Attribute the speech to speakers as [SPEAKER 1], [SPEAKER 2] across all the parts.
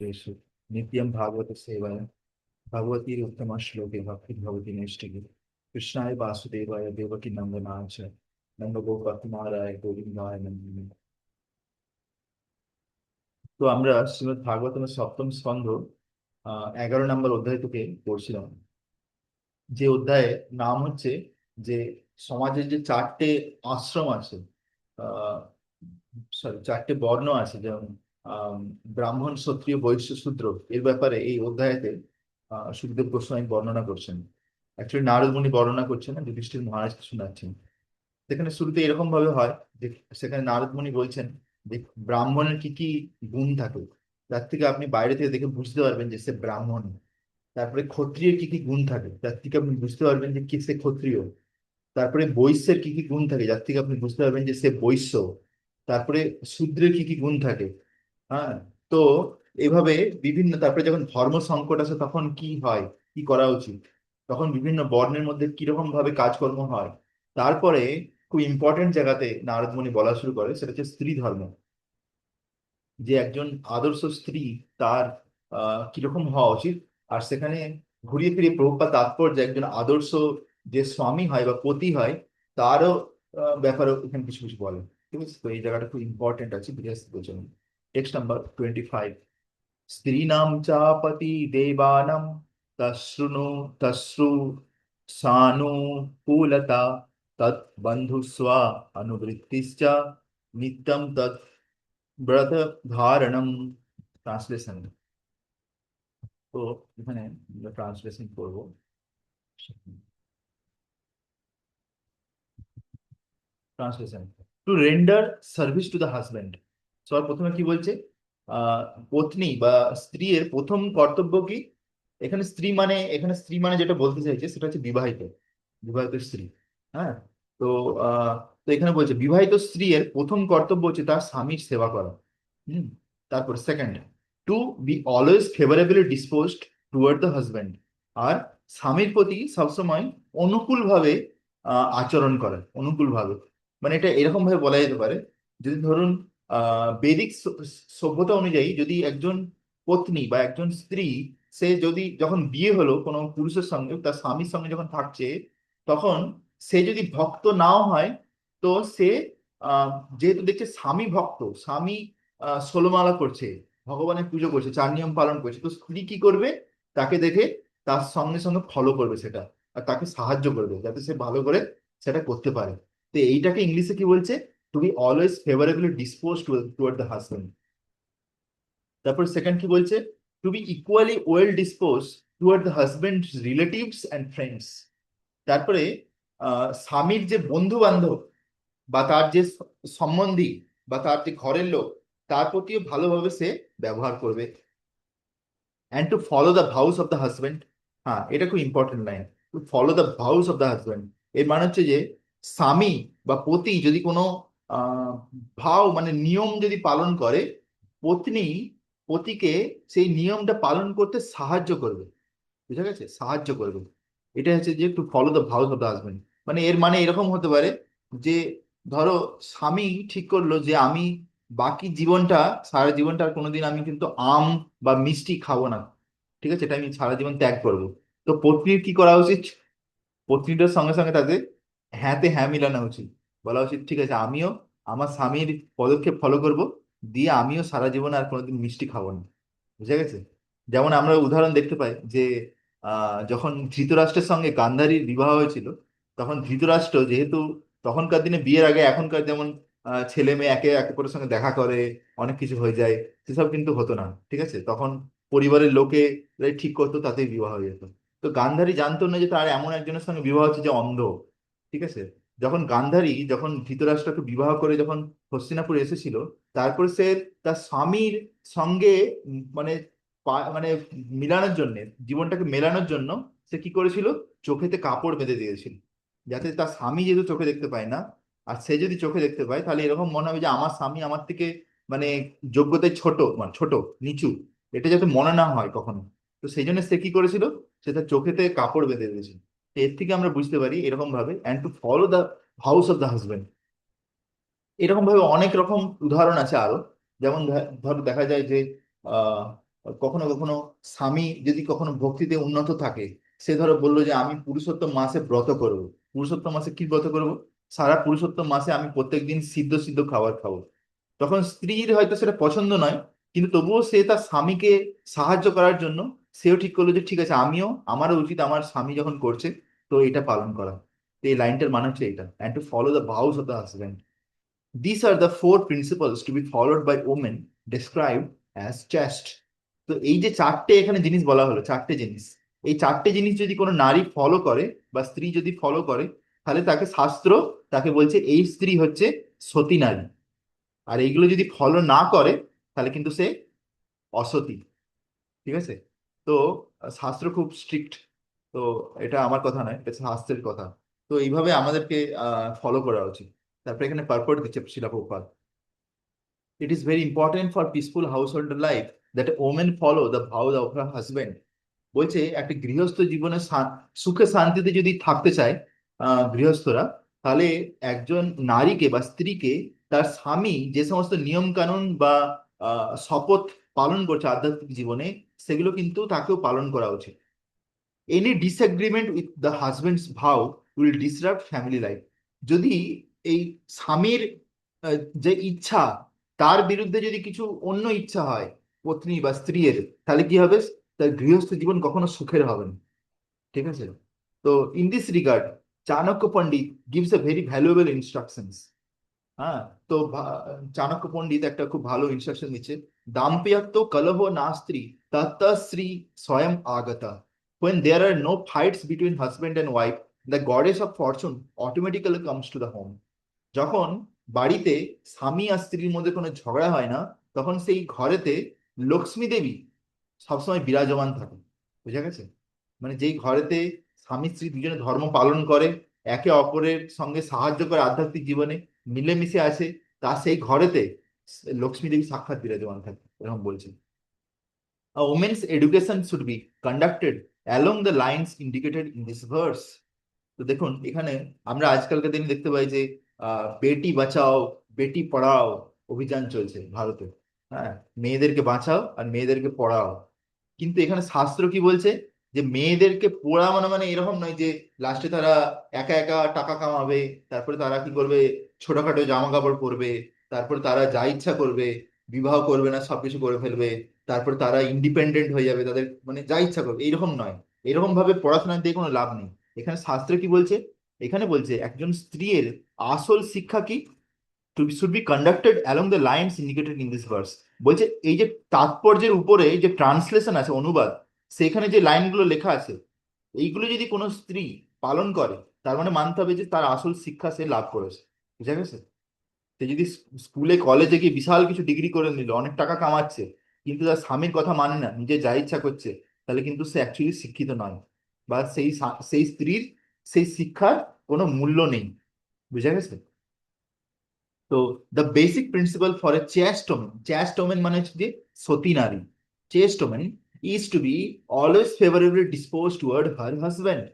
[SPEAKER 1] येषु नित्यं भागवत सेवाया भगवती उत्तम श्लोके भक्ति भवती नैष्टिकी कृष्णाय वासुदेवाय देवकी नंदनाय च नंदगोपकुमाराय गोविंदाय नंदिनी। তো আমরা শ্রীমদ্ ভাগবতের সপ্তম স্কন্ধ 11 নম্বর অধ্যায় থেকে পড়ছিলাম। যে অধ্যায়ে নাম হচ্ছে যে সমাজের যে চারটে আশ্রম আছে, আহ সরি চারটে বর্ণ আছে, যেমন আহ ব্রাহ্মণ ক্ষত্রিয় বৈশ্য শূদ্র, এর ব্যাপারে এই অধ্যায়তে সুখদেব গোস্বামী বর্ণনা করছেন। অ্যাকচুয়ালি নারদ মুনি বর্ণনা করছেন না, যুধিষ্ঠির মহারাজকে শোনাচ্ছেন। সেখানে শুরুতে এরকম ভাবে হয় যে সেখানে নারদ মুনি বলছেন যে ব্রাহ্মণের কি কি গুণ থাকে, তার থেকে আপনি বাইরে থেকে দেখে বুঝতে পারবেন যে সে ব্রাহ্মণ। তারপরে ক্ষত্রিয়ের কি কি গুণ থাকে, তার থেকে আপনি বুঝতে পারবেন যে কি সে ক্ষত্রিয়। তারপরে বৈশ্যের কি কি গুণ থাকে, যার থেকে আপনি বুঝতে পারবেন যে সে বৈশ্য। তারপরে শূদ্রের কি কি গুণ থাকে। হ্যাঁ। তো এভাবে বিভিন্ন, তারপরে যখন ধর্ম সংকট আসে তখন কি হয়, কি করা উচিত, তখন বিভিন্ন বর্ণের মধ্যে কিরকম ভাবে কাজকর্ম হয়। তারপরে খুব ইম্পর্টেন্ট জায়গাতে নারদ মুনি বলা শুরু করে, সেটা হচ্ছে স্ত্রী ধর্ম। যে একজন আদর্শ স্ত্রী তার কিরকম হওয়া উচিত। আর সেখানে ঘুরিয়ে ফিরিয়ে প্রভুপাদ তাৎপর্য একজন আদর্শ যে স্বামী হয় বা পতি হয় তারও ব্যাপারে এখানে কিছু কিছু বলে। ঠিক আছে, তো এই জায়গাটা খুব ইম্পর্টেন্ট আছে বিকজ বোঝেন। Text number 25। স্ত্রীণাম চাপতি দেবানাম তশ্রুণু তশ্রু সানুকূলতা তৎ বন্ধুস্বা অনুবৃত্তিশ্চ নিত্যম তৎ ব্রত ধারণম। ট্রান্সলেশন। তো এখানে ট্রান্সলেশন করবো। Translation, two render service to the husband. সবার প্রথমে কি বলছে, আহ পত্নী বা স্ত্রীর প্রথম কর্তব্য কি। এখানে স্ত্রী মানে যেটা বলতে চাইছে সেটা হচ্ছে বিবাহিত, বিবাহিত স্ত্রী। হ্যাঁ। তো তো এখানে বলছে বিবাহিত স্ত্রীর প্রথম কর্তব্য হচ্ছে তার স্বামীর সেবা করা। হুম। তারপর second, to be always favourably disposed toward the husband. আর স্বামীর প্রতি সবসময় অনুকূল ভাবে আচরণ করে, অনুকূল ভাবে। মানে এটা এরকম ভাবে বলা যেতে পারে, যদি ধরুন বৈদিক সভ্যতা অনুযায়ী যদি একজন পত্নী বা একজন স্ত্রী, সে যদি যখন বিয়ে হলো কোনো পুরুষের সঙ্গে, তার স্বামীর সঙ্গে যখন থাকছে, তখন সে যদি ভক্ত নাও হয়, তো সে আহ যেহেতু দেখছে স্বামী ভক্ত, স্বামী ষোলমালা করছে, ভগবানের পুজো করছে, চার নিয়ম পালন করছে, তো স্ত্রী কি করবে, তাকে দেখে তার সঙ্গে সঙ্গে ফলো করবে সেটা, আর তাকে সাহায্য করবে যাতে সে ভালো করে সেটা করতে পারে। তো এইটাকে ইংলিশে কি বলছে, to be always favourably dispose toward the husband. তারপর সেকেন্ড কি বলছে, to be equally well dispose toward the husband relatives and friends. তারপরে স্বামীর যে বন্ধু বান্ধব বা তার যে সম্বন্ধী বা তার যে ঘরের লোক, তার প্রতিও ভালোভাবে সে ব্যবহার করবে। And to follow the vows of the husband. হ্যাঁ, এটা খুব important line, to follow the vows of the husband. এর মানে হচ্ছে যে স্বামী বা পতি যদি কোনো আহ ভাও মানে নিয়ম যদি পালন করে, পত্নী পতিকে সেই নিয়মটা পালন করতে সাহায্য করবে। বুঝা গেছে, সাহায্য করবে। এটা হচ্ছে যে to follow the vows of the husband. মানে এর মানে এরকম হতে পারে যে ধরো স্বামী ঠিক করলো যে আমি বাকি জীবনটা, সারা জীবনটা আর কোনোদিন আমি কিন্তু আম বা মিষ্টি খাবো না। ঠিক আছে, এটা আমি সারা জীবন ত্যাগ করবো। তো পত্নীর কি করা উচিত, পত্নীটার সঙ্গে সঙ্গে তাদের হ্যাঁতে হ্যাঁ মিলানো উচিত। বলা উচিত ঠিক আছে, আমিও আমার স্বামীর পদক্ষেপ ফলো করব, দিয়ে আমিও সারা জীবন আর কোনোদিন মিষ্টি খাবো না। বুঝা গেছে। যেমন আমরা উদাহরণ দেখতে পাই যে যখন ধৃতরাষ্ট্রের সঙ্গে গান্ধারীর বিবাহ হয়েছিল, তখন ধৃতরাষ্ট্র যেহেতু তখনকার দিনে বিয়ের আগে এখনকার যেমন ছেলে মেয়ে একে অপরের সঙ্গে দেখা করে, অনেক কিছু হয়ে যায়, সেসব কিন্তু হতো না। ঠিক আছে, তখন পরিবারের লোকে ঠিক করতো, তাতেই বিবাহ হয়ে যেত। তো গান্ধারী জানতো না যে তার এমন একজনের সঙ্গে বিবাহ হচ্ছে যে অন্ধ। ঠিক আছে। যখন গান্ধারী যখন ধৃতরাষ্ট্রকে বিবাহ করে যখন হস্তিনাপুর এসেছিল, তারপর সে তার স্বামীর সঙ্গে মানে মানে মিলানোর জন্য, জীবনটাকে মেলানোর জন্য সে কি করেছিল, চোখেতে কাপড় বেঁধে দিয়েছিল, যাতে তার স্বামী যেহেতু চোখে দেখতে পায় না, আর সে যদি চোখে দেখতে পায় তাহলে এরকম মনে হবে যে আমার স্বামী আমার থেকে মানে যোগ্যতায় ছোট, মানে ছোট, নিচু, এটা যাতে মনে না হয় কখনো। তো সেই জন্য সে কি করেছিল, সে তার চোখেতে কাপড় বেঁধে দিয়েছিল। তো এর থেকে আমরা বুঝতে পারি এরকম ভাবে, and to follow the house of the husband. এরকম ভাবে অনেক রকম উদাহরণ আছে আরো। যেমন ধরো দেখা যায় যে কখনো কখনো স্বামী যদি কখনো ভক্তিতে উন্নত থাকে, সে ধরো বললো যে আমি পুরুষোত্তম মাসে ব্রত করব। পুরুষোত্তম মাসে কি ব্রত করব? সারা পুরুষোত্তম মাসে আমি প্রত্যেকদিন সিদ্ধ সিদ্ধ খাবার খাবো। তখন স্ত্রীর হয়তো সেটা পছন্দ নয়, কিন্তু তবুও সে তার স্বামীকে সাহায্য করার জন্য সেও ঠিক করলো যে ঠিক আছে, আমারও উচিত আমার স্বামী যখন করছে তো এটা পালন করা। তো এই লাইনটার মানে হচ্ছে এটা, and to follow the vows of the husband. These are the four principles to be followed by women described as chaste. তো এই যে চারটে এখানে জিনিস বলা হলো, চারটে জিনিস, এই চারটে জিনিস যদি কোনো নারী ফলো করে বা স্ত্রী যদি ফলো করে, তাহলে তাকে শাস্ত্র তাকে বলছে এই স্ত্রী হচ্ছে সতী নারী। আর এইগুলো যদি ফলো না করে তাহলে কিন্তু সে অসতী। ঠিক আছে? তো শাস্ত্র খুব স্ট্রিক্ট। তো এটা আমার কথা নয়, এটা শাস্ত্রের কথা। তো এইভাবে আমাদেরকে ফলো করা উচিত। তারপরে এখানে পারপোর্ট দিচ্ছে শিলা Prabhupada. It is very important for peaceful household life that a woman follow the vows of her husband. বলছে একটা গৃহস্থ জীবনে সুখে শান্তিতে যদি থাকতে চায় গৃহস্থরা, তাহলে একজন নারীকে বা স্ত্রীকে তার স্বামী যে সমস্ত নিয়ম কানুন বা শপথ পালন করছে আধ্যাত্মিক জীবনে, সেগুলো কিন্তু তাকেও পালন করা উচিত। Any disagreement with the husband's ভাও উইল ডিসরাপ্ট ফ্যামিলি লাইফ। যদি এই স্বামীর যে ইচ্ছা, তার বিরুদ্ধে যদি কিছু অন্য ইচ্ছা হয় পত্নী বা স্ত্রীর, তাহলে কি হবে? তার গৃহস্থ জীবন কখনো সুখের হবে না। ঠিক আছে? তো in this regard Chanakya Pandit gives a very valuable instructions. হ্যাঁ। তো চাণক্য পণ্ডিত একটা খুব ভালো ইনস্ট্রাকশন দিচ্ছে। দাম্পত্য কলহ নাস্ত্রী তত শ্রী স্বয়ং আগতা। When there are no fights between husband and wife, the goddess of fortune automatically comes to the home. যখন বাড়িতে স্বামী আর স্ত্রীর মধ্যে কোনো ঝগড়া হয় না, তখন সেই ঘরেতে লক্ষ্মী দেবী সবসময় বিরাজমান থাকে। বুঝা গেছে? মানে যেই ঘরেতে স্বামী স্ত্রী দুজনে ধর্ম পালন করে, একে অপরের সঙ্গে সাহায্য করে আধ্যাত্মিক জীবনে মিলেমিশে আছে, তা সেই ঘরেতে লক্ষ্মী দেবী সাক্ষাৎ বিরাজমান থাকে, এরকম বলছে। A woman's education should be conducted along the lines indicated in this verse. তো দেখুন এখানে আমরা আজকালকার দিনে দেখতে পাই যে বেটি বাঁচাও বেটি পড়াও অভিযান চলছে ভারতে। হ্যাঁ, মেয়েদেরকে বাঁচাও আর মেয়েদেরকে পড়াও। কিন্তু এখানে শাস্ত্র কি বলছে? যে মেয়েদেরকে পড়ানো মানে এরকম নয় যে লাস্টে তারা একা একা টাকা কামাবে, তারপরে তারা কি করবে, ছোটখাটো জামা কাপড় পরবে, তারপরে তারা যা ইচ্ছা করবে, বিবাহ করবে না, সবকিছু করে ফেলবে, তারপরে তারা ইন্ডিপেন্ডেন্ট হয়ে যাবে, তাদের মানে যা ইচ্ছা করবে, এইরকম নয়। এরকম ভাবে পড়াশোনা দিয়ে কোনো লাভ নেই। এখানে শাস্ত্র কি বলছে? এখানে বলছে একজন স্ত্রীর আসল শিক্ষা কি, to should be conducted along the lines indicated in this verse. বলছে এই যে তাৎপর্যের উপরে যে ট্রান্সলেশন আছে, অনুবাদ, সেখানে যে লাইনগুলো লেখা আছে, এইগুলো যদি কোনো স্ত্রী পালন করে, তার মানে মানতে হবে যে তার আসল শিক্ষা সে লাভ করেছে। বুঝা গেছে? সে যদি স্কুলে কলেজে গিয়ে বিশাল কিছু ডিগ্রি করে নিল, অনেক টাকা কামাচ্ছে, কিন্তু তার স্বামীর কথা মানে না, নিজে যা ইচ্ছা করছে, তাহলে কিন্তু সে অ্যাকচুয়ালি শিক্ষিত নয়, বা সেই স্ত্রীর সেই শিক্ষার কোনো মূল্য নেই। বুঝা গেছে? তো the basic principle for a chaste women, chaste women মানে হচ্ছে যে সতী নারী, chaste women is to be always favourably dispose toward her husband.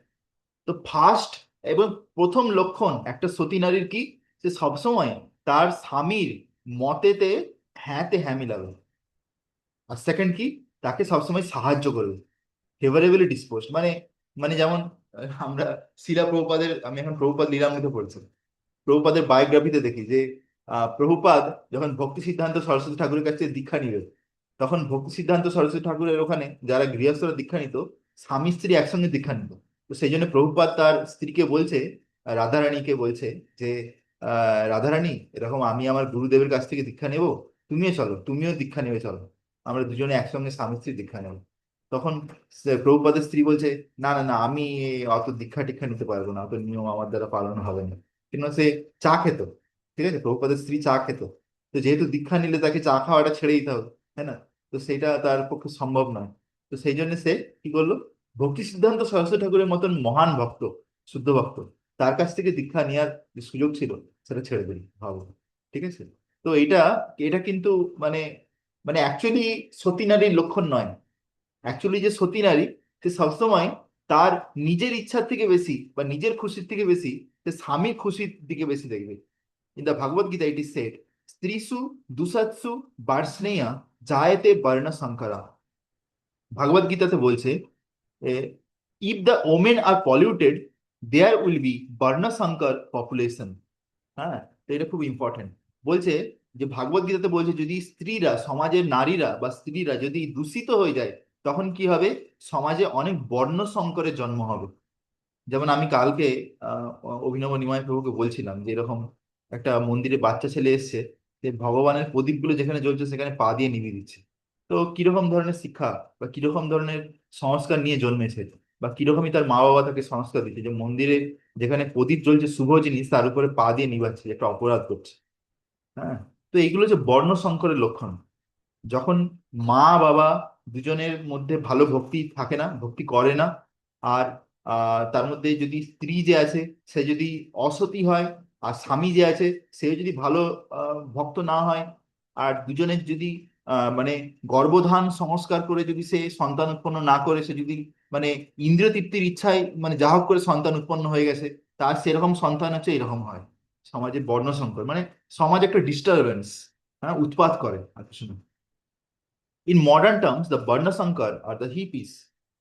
[SPEAKER 1] তো ফার্স্ট এবং প্রথম লক্ষণ একটা সতী নারীর কি, সে সবসময় তার স্বামীর মতেতে হ্যাঁতে হ্যাঁ মিলাবে। আর সেকেন্ড কি, তাকে সবসময় সাহায্য করবে, ফেভারেবলি ডিসপোজ মানে, মানে যেমন আমরা শিলা প্রভুপাদের, আমি এখন প্রভুপাদ লীলামৃত পড়ছি, প্রভুপাদের বায়োগ্রাফিতে দেখি যে প্রভুপাদ যখন ভক্তি সিদ্ধান্ত সরস্বতী ঠাকুরের কাছে দীক্ষা নিল, তখন ভক্তি সিদ্ধান্ত সরস্বতী ঠাকুরের ওখানে যারা গৃহস্থরা দীক্ষা নিত, স্বামী স্ত্রী একসঙ্গে দীক্ষা নিত। তো সেই জন্য প্রভুপাদ তার স্ত্রীকে বলছে, রাধারানীকে বলছে যে রাধারানী, এরকম আমি আমার গুরুদেবের কাছ থেকে দীক্ষা নেব, তুমিও চলো, তুমিও দীক্ষা নেবে, চলো আমরা দুজনে একসঙ্গে স্বামী স্ত্রী দীক্ষা নেব। তখন প্রভুপাদের স্ত্রী বলছে, না না না, আমি অত দীক্ষা টিক্ষা নিতে পারবো না, অত নিয়ম আমার দ্বারা পালন হবে না। কিন্তু সে চা খেত। ঠিক আছে, প্রভুপাদের স্ত্রী চা খেত। তো যেহেতু দীক্ষা নিলে তাকে চা খাওয়াটা ছেড়ে দিতে হবে, তাই না? তো সেটা তার পক্ষে সম্ভব নয়। তো সেই জন্য সে কি করলো, ভক্তি সিদ্ধান্ত সরস্বতী ঠাকুরের মতন মহান ভক্ত, শুদ্ধ ভক্ত, তার কাছ থেকে দীক্ষা নেওয়ার যে সুযোগ ছিল, সেটা ছেড়ে দিল, ভাবো। ঠিক আছে? তো এটা এটা কিন্তু মানে, মানে অ্যাকচুয়ালি সতী নারীর লক্ষণ নয়। অ্যাকচুয়ালি যে সতী নারী, সে সবসময় তার নিজের ইচ্ছার থেকে বেশি বা নিজের খুশির থেকে বেশি সে স্বামীর খুশির দিকে বেশি দেখবে। In the Bhagavata Gita it is said, স্ত্রীসু দুসাৎসু বার্ষ্ণেয়া জায়তে বর্ণ সংকরা। ভাগবত গীতাতে বলছে, if the women are polluted, there will be বর্ণসংকর population. হ্যাঁ, তো এটা খুব ইম্পর্টেন্ট। বলছে যে ভাগবত গীতাতে বলছে যদি স্ত্রীরা, সমাজের নারীরা বা স্ত্রীরা যদি দূষিত হয়ে যায়, তখন কি হবে? সমাজে অনেক বর্ণ সংকরের জন্ম হবে। যেমন আমি কালকে অভিনব নিমাই প্রভুকে বলছিলাম যে এরকম একটা মন্দিরে বাচ্চা ছেলে এসছে, যে ভগবানের প্রদীপগুলো যেখানে জ্বলছে সেখানে পা দিয়ে নিভিয়ে দিচ্ছে। তো কিরকম ধরনের শিক্ষা বা কিরকম ধরনের সংস্কার নিয়ে জন্মেছে, বা কিরকমই তার মা বাবা তাকে সংস্কার দিচ্ছে যে মন্দিরে যেখানে প্রদীপ জ্বলছে শুভ জিনিস তার উপরে পা দিয়ে নিভাচ্ছে, একটা অপরাধ করছে। হ্যাঁ, তো এইগুলো যে বর্ণ সংকরের লক্ষণ। যখন মা বাবা দুজনের মধ্যে ভালো ভক্তি থাকে না, ভক্তি করে না, আর তার মধ্যে যদি স্ত্রী যে আছে সে যদি অসতী হয়, আর স্বামী যে আছে সে যদি ভালো ভক্ত না হয়, আর দুজনের যদি মানে গর্ভধান সংস্কার করে যদি সে সন্তান উৎপন্ন না করে, সে যদি মানে ইন্দ্রিয় তৃপ্তির ইচ্ছায় মানে যা হোক করে সন্তান উৎপন্ন হয়ে গেছে, তার সেরকম সন্তান হচ্ছে এরকম হয়। সমাজে বর্ণ সংকর মানে সমাজ একটা ডিস্টারবেন্স, হ্যাঁ, উৎপাত করে আর কিছু না। ইন মডার্ন টার্মস দ্য বর্ণসংকর আর দ্য হিপিস।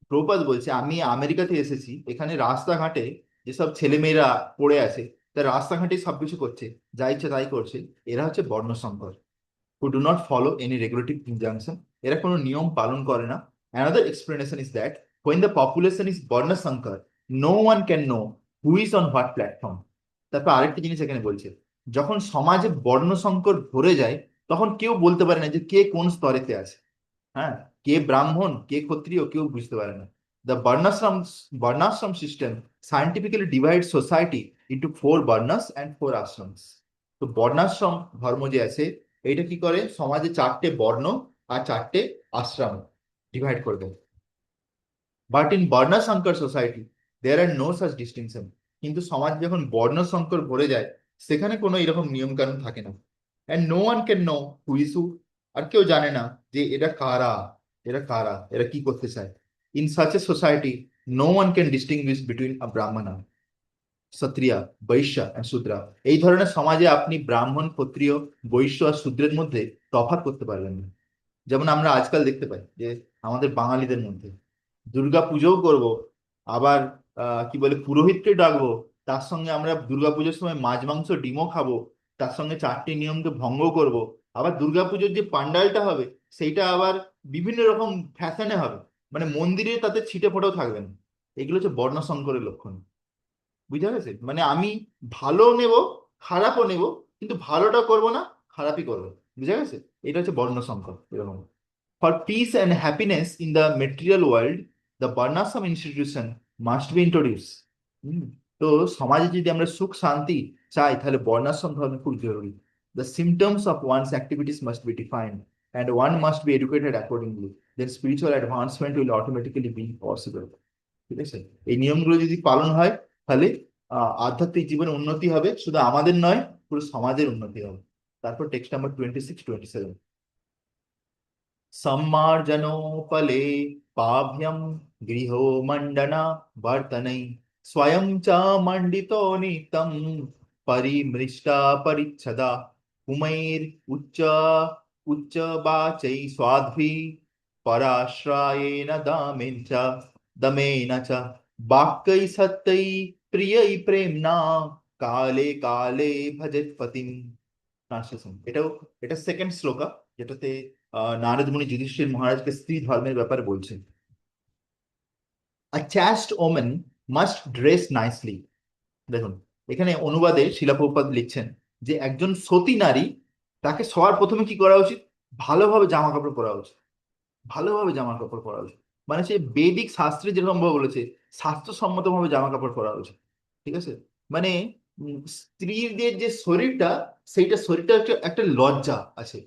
[SPEAKER 1] প্রভুপাদ বলছে আমি আমেরিকাতে এসেছি, এখানে রাস্তাঘাটে যেসব ছেলেমেয়েরা পড়ে আছে, তারা রাস্তাঘাটে সবকিছু করছে, যা ইচ্ছে তাই করছে, এরা হচ্ছে বর্ণসংকর। Who do not follow any regulative injunction, এরা কোনো নিয়ম পালন করে না। Another explanation is that when the population is বর্ণসংকর, no one can know who is on what platform. তারপর আরেকটা জিনিস এখানে বলছে, যখন সমাজে বর্ণসংকর ভরে যায়, তখন কেউ বলতে পারে না যে কে কোন স্তরেতে আছে। হ্যাঁ, কে ব্রাহ্মণ কে ক্ষত্রিয় কেউ বুঝতে পারে না। দ্য বর্ণাশ্রম system scientifically divide society into 4 বর্ণাস অ্যান্ড 4 আশ্রমস। তো বর্ণাশ্রম ধর্ম যে আছে, এইটা কি করে সমাজে 4টে বর্ণ আর 4টে আশ্রম ডিভাইড করে দেয়। বাট ইন বর্ণাসংকর society there are no such distinction. কিন্তু সমাজ যখন বর্ণ সংকর ভরে যায়, সেখানে কোনো এরকম নিয়ম কানুন থাকে না। And no one can know who is who. আর কেউ জানে না যে এরা কারা, এরা কারা, এরা কি করতে চায়। In such a society no one can distinguish between a Brahmin, Kshatriya, Vysya and শূদ্রা। এই ধরনের সমাজে আপনি ব্রাহ্মণ, ক্ষত্রিয়, বৈশ্য আর শূদ্রের মধ্যে তফাৎ করতে পারবেন না। যেমন আমরা আজকাল দেখতে পাই যে আমাদের বাঙালিদের মধ্যে দুর্গা পুজোও করব, আবার কি বলে পুরোহিতকে ডাকবো, তার সঙ্গে আমরা দুর্গা পুজোর সময় মাছ মাংস ডিমও খাবো, তার সঙ্গে 4টি নিয়মকে ভঙ্গ করব। আবার দুর্গা পুজোর যে পান্ডালটা হবে সেইটা আবার বিভিন্ন রকম ফ্যাশনে হবে, মানে মন্দিরে তাতে ছিটে ফোটাও থাকবে না। এগুলো হচ্ছে বর্ণসংকরের লক্ষণ। বুঝা গেছে? মানে আমি ভালো নেব, খারাপও নেব, কিন্তু ভালোটা করব না, খারাপই করবো। বুঝা গেছে? এটা হচ্ছে বর্ণসংকর এরকম। For peace and happiness in the material world, the Varnashram institution must be introduced. হুম, তো সমাজে যদি আমরা সুখ শান্তি চাই তাহলে বর্ণাশ্রম ধর্ম খুব জরুরি। The symptoms of one's activities must be defined and one must be educated accordingly. Then spiritual advancement will automatically be possible. ঠিক আছে? এই নিয়মগুলো যদি পালন হয় তাহলে আধ্যাত্মিক জীবনে উন্নতি হবে, শুধু আমাদের নয় পুরো সমাজের উন্নতি হবে। তারপর টেক্সট নাম্বার 26-27। सम्मार्जनोपले पाभ्यं गृहो मण्डना वर्तनै स्वयं च मण्डितो नितं परिमृष्टा परिच्छदा उमैर् उच्च वाचै स्वाध्वी पराश्रयेण दमेन च वाक्यै सत्यै प्रियै प्रेम्णा काले काले भजेत् पतिम्। ট্রান্সলেশন এটাও, এটা সেকেন্ড শ্লোকা, যেটাতে নারদ মুনি যুধিষ্ঠির মহারাজকে স্ত্রী ধর্মের ব্যাপারে বলছেন। আ চ্যাস্ট ওমেন মাস্ট ড্রেস নাইসলি। দেখুন, এখানে অনুবাদে শিলা প্রভুপাদ লিখছেন যে একজন সতী নারী, তাকে সবার প্রথমে কি করা উচিত? ভালোভাবে জামা কাপড় পরা উচিত, ভালোভাবে জামা কাপড় পরা উচিত। মানে সে বৈদিক শাস্ত্রে যেরকম ভাবে বলেছে, স্বাস্থ্যসম্মত ভাবে জামা কাপড় পরা উচিত। ঠিক আছে? মানে স্ত্রীদের যে শরীরটা, সেইটা শরীরটা একটা একটা লজ্জা আছে,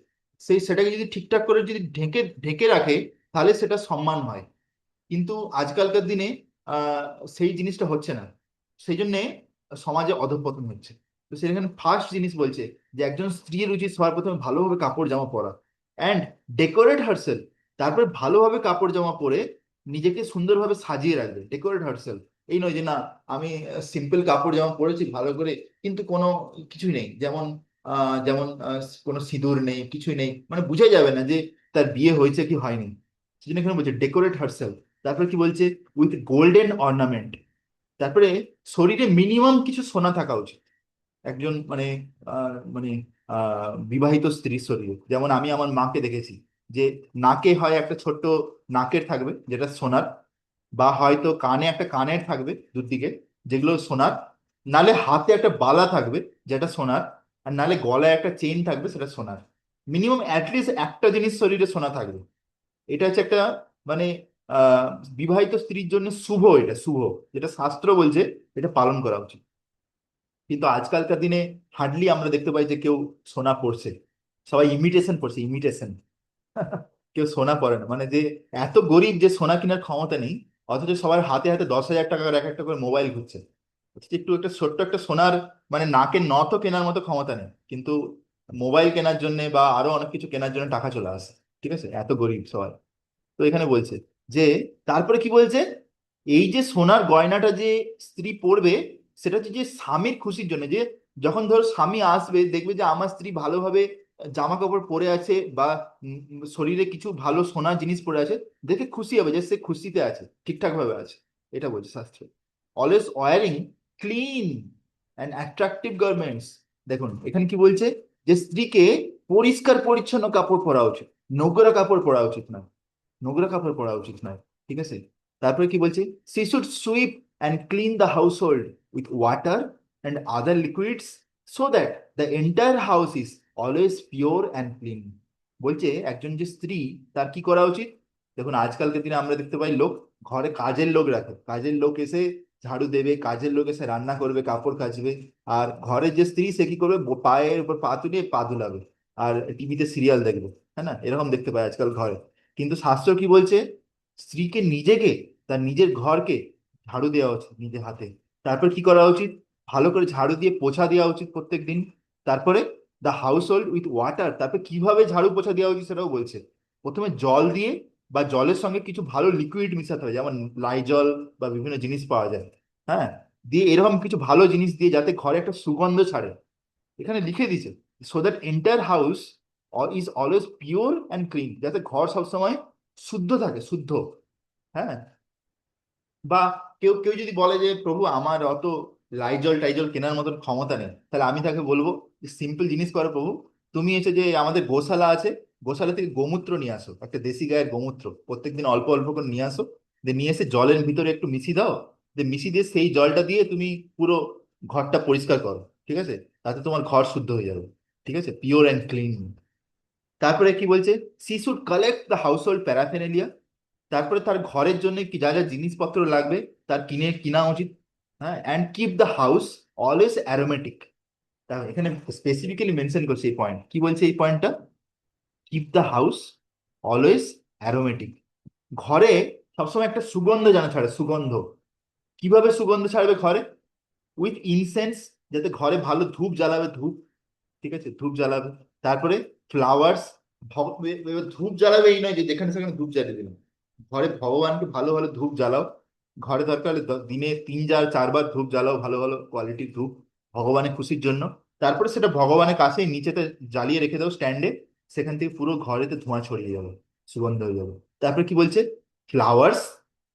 [SPEAKER 1] সেটাকে যদি ঠিকঠাক করে যদি ঢেকে ঢেকে রাখে তাহলে সেটা সম্মান হয়। কিন্তু আজকালকার দিনে আহ সেই জিনিসটা হচ্ছে না, সেই জন্যে সমাজে অধঃপতন হচ্ছে। তো সেখানে ফার্স্ট জিনিস বলছে যে একজন স্ত্রীর উচিত সবার প্রথমে ভালোভাবে কাপড় জামা পরা অ্যান্ড ডেকোরেট হারসেলফ। তারপরে ভালোভাবে কাপড় জামা পরে নিজেকে সুন্দরভাবে সাজিয়ে রাখবে, ডেকোরেট হারসেলফ। এই নয় যে না আমি সিম্পল কাপড় জামা পরেছি ভালো করে, কিন্তু কোনো কিছুই নেই, যেমন যেমন কোনো সিঁদুর নেই, কিছুই নেই, মানে বোঝা যাবে না যে তার বিয়ে হয়েছে কি হয়নি। সেজন্য এখানে বলছে ডেকোরেট হারসেলফ। তারপরে কি বলছে, উইথ গোল্ডেন অর্নামেন্ট। তারপরে শরীরে মিনিমাম কিছু সোনা থাকা উচিত একজন মানে মানে বিবাহিত স্ত্রীর শরীরে। যেমন আমি আমার মাকে দেখেছি যে নাকে হয় একটা ছোট্ট নাকের থাকবে যেটা সোনার, বা হয়তো কানে একটা কানের থাকবে দুদিকে যেগুলো সোনার, নালে হাতে একটা বালা থাকবে যেটা সোনার, আর নালে গলায় একটা চেইন থাকবে সেটা সোনার। মিনিমাম অ্যাটলিস্ট একটা জিনিস শরীরে সোনা থাকবে। এটা হচ্ছে একটা মানে আহ বিবাহিত স্ত্রীর জন্য শুভ, এটা শুভ, যেটা শাস্ত্র বলছে এটা পালন করা উচিত। কিন্তু আজকালকার দিনে হার্ডলি আমরা দেখতে পাই যে কেউ সোনা পরছে, সবাই ইমিটেশন পরছে, ইমিটেশন। কেউ সোনা পরে না, মানে যে এত গরিব যে সোনা কেনার ক্ষমতা নেই, অথচ সবার হাতে হাতে 10,000 টাকার এক একটা করে মোবাইল ঘুরছে। অথচ একটু একটা ছোট্ট একটা সোনার মানে নাকের নথও কেনার মতো ক্ষমতা নেই, কিন্তু মোবাইল কেনার জন্য বা আরো অনেক কিছু কেনার জন্য টাকা চলে আসে। ঠিক আছে, এত গরিব সবাই। তো এখানে বলছে যে, তারপরে কি বলছে, এই যে সোনার গয়নাটা যে স্ত্রী পরবে, সেটা হচ্ছে যে স্বামীর খুশির জন্য। যে যখন ধরো স্বামী আসবে, দেখবে যে আমার স্ত্রী ভালোভাবে জামা কাপড় পরে আছে বা শরীরে কিছু ভালো সোনার জিনিস পরে আছে, দেখে খুশি হবে যে সে খুশিতে আছে, ঠিকঠাক ভাবে আছে। এটা বলছে শাস্ত্রে। Always wearing clean and attractive garments. দেখুন এখানে কি বলছে, যে স্ত্রীকে পরিষ্কার পরিচ্ছন্ন কাপড় পরা উচিত, নোংরা কাপড় পরা উচিত না, নোংরা কাপড় পরা উচিত নয়। ঠিক আছে, তারপরে কি বলছে, she should sweep and clean the house hold with water and other liquids so that the entire house is always pure and clean. বলছে একজন যে স্ত্রী, তার কি করা উচিত। দেখুন আজকালকার দিনে আমরা দেখতে পাই লোক ঘরে কাজের লোক রাখে, কাজের লোক এসে ঝাড়ু দেবে, কাজের লোক এসে রান্না করবে, কাপড় কাচবে। আর ঘরের যে স্ত্রী সে কি করবে, পায়ের উপর পা তুলে পা দুলাবে আর টিভিতে সিরিয়াল দেখবে। হ্যাঁ না, এরকম দেখতে পাই আজকাল ঘরে। কিন্তু শাস্ত্র কি বলছে, স্ত্রীকে নিজেকে, তার নিজের ঘরকে ঝাড়ু দেওয়া উচিত নিজে হাতে। তারপর কি করা উচিত, ভালো করে ঝাড়ু দিয়ে পোছা দেওয়া উচিত প্রত্যেক দিন। তারপরে the house hold with water, তারপর কিভাবে ঝাড়ু পোছা দেওয়া উচিত সেটাও বলছে। প্রথমে জল দিয়ে বা জলের সঙ্গে কিছু ভালো লিকুইড মিশাতে হবে, যেমন লাইজল বা বিভিন্ন জিনিস পাওয়া যায়। হ্যাঁ, দিয়ে এরকম কিছু ভালো জিনিস দিয়ে যাতে ঘরে একটা সুগন্ধ ছাড়ে। এখানে লিখে দিয়েছে, so that entire house is always pure and clean, যাতে ঘর সবসময় শুদ্ধ থাকে, শুদ্ধ। হ্যাঁ, বা কেউ কেউ যদি বলে যে প্রভু আমার অত লাইজল টাইজল কেনার মতন ক্ষমতা নেই, তাহলে আমি তাকে বলবো যে সিম্পল জিনিস করো প্রভু। তুমি এসে যে আমাদের গোশালা আছে, গোশালা থেকে গোমূত্র নিয়ে আসো, একটা দেশি গায়ের গোমূত্র প্রত্যেকদিন অল্প অল্প করে নিয়ে আসো, দিয়ে নিয়ে এসে জলের ভিতরে একটু মিশিয়ে দাও, দিয়ে মিশিয়ে দিয়ে সেই জলটা দিয়ে তুমি পুরো ঘরটা পরিষ্কার করো। ঠিক আছে, তাতে তোমার ঘর শুদ্ধ হয়ে যাবে। ঠিক আছে, পিওর অ্যান্ড ক্লিন। তারপরে কি বলছে, she should collect the household paraphernalia. তারপরে তার ঘরের জন্য কি যা যা জিনিসপত্র লাগবে তার কিনা উচিত। হ্যাঁ, and keep the house always aromatic. তা এখানে স্পেসিফিক্যালি মেনশন করছে এই পয়েন্ট, কি বলছে এই পয়েন্টটা, keep the house always aromatic. ঘরে সবসময় একটা সুগন্ধ যেন ছাড়ে, সুগন্ধ। কিভাবে সুগন্ধ ছাড়বে ঘরে, উইথ ইনসেন্স, যাতে ঘরে ভালো ধূপ জ্বালাবে, ধূপ। ঠিক আছে, ধূপ জ্বালাবে। তারপরে ফ্লাওয়ার্স, ধূপ জ্বালাবে এই নয় যে যেখানে সেখানে ধূপ জ্বালিয়ে দিলাম। ঘরে ভগবানকে ভালো ভালো ধূপ জ্বালাও। ঘরে দরকার হলে দিনে 3 4 4 বার ধূপ জ্বালাও, ভালো ভালো কোয়ালিটির ধূপ, ভগবানের খুশির জন্য। তারপরে সেটা ভগবানের কাছে নিচেতে জ্বালিয়ে রেখে দাও স্ট্যান্ডে, সেখান থেকে পুরো ঘরেতে ধোঁয়া ছড়িয়ে যাবে, সুগন্ধ হয়ে যাবে। তারপরে কি বলছে, ফ্লাওয়ার্স,